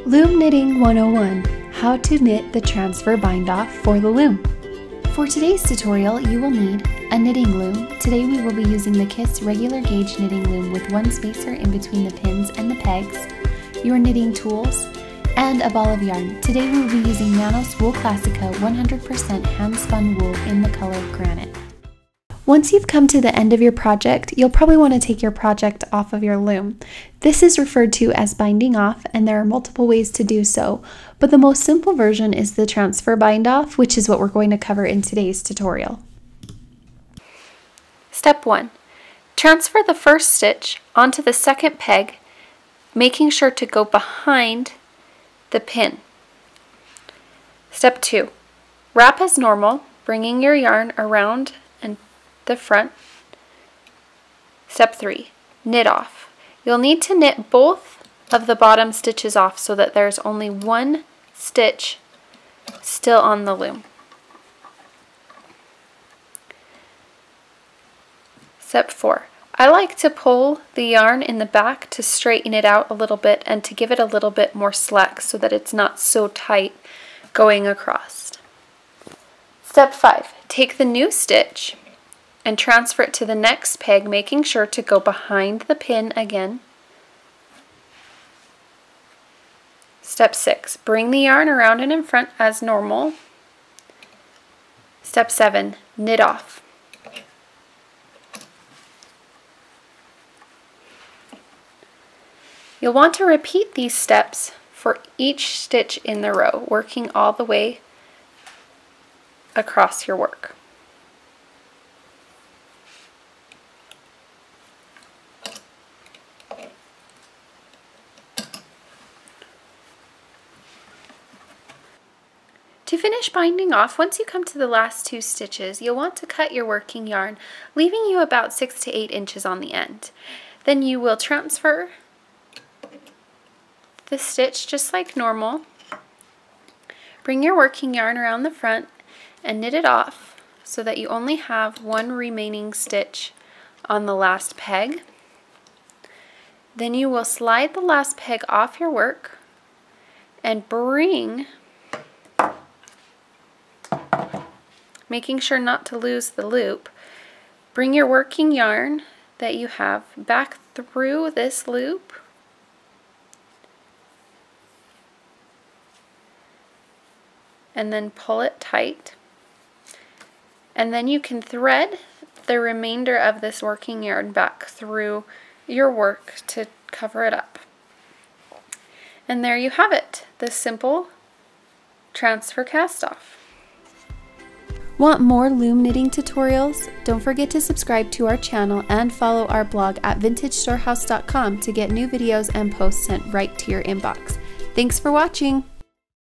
Loom Knitting 101, How to Knit the Transfer Bind Off for the Loom. For today's tutorial, you will need a knitting loom. Today we will be using the Kiss regular gauge knitting loom with one spacer in between the pins and the pegs, your knitting tools, and a ball of yarn. Today we will be using Manos Wool Classica 100% hand spun wool in the color granite. Once you've come to the end of your project, you'll probably want to take your project off of your loom. This is referred to as binding off, and there are multiple ways to do so, but the most simple version is the transfer bind off, which is what we're going to cover in today's tutorial. Step 1. Transfer the first stitch onto the second peg, making sure to go behind the pin. Step 2. Wrap as normal, bringing your yarn around and the front. Step 3. Knit off. You'll need to knit both of the bottom stitches off so that there's only one stitch still on the loom. Step 4. I like to pull the yarn in the back to straighten it out a little bit and to give it a little bit more slack so that it's not so tight going across. Step 5. Take the new stitch and transfer it to the next peg, making sure to go behind the pin again. Step 6. Bring the yarn around and in front as normal. Step 7. Knit off. You'll want to repeat these steps for each stitch in the row, working all the way across your work. To finish binding off, once you come to the last two stitches, you'll want to cut your working yarn, leaving you about 6 to 8 inches on the end. Then you will transfer the stitch just like normal. Bring your working yarn around the front and knit it off so that you only have one remaining stitch on the last peg. Then you will slide the last peg off your work and bring, making sure not to lose the loop, bring your working yarn that you have back through this loop and then pull it tight. And then you can thread the remainder of this working yarn back through your work to cover it up. And there you have it, the simple transfer cast off. Want more loom knitting tutorials? Don't forget to subscribe to our channel and follow our blog at vintagestorehouse.com to get new videos and posts sent right to your inbox. Thanks for watching!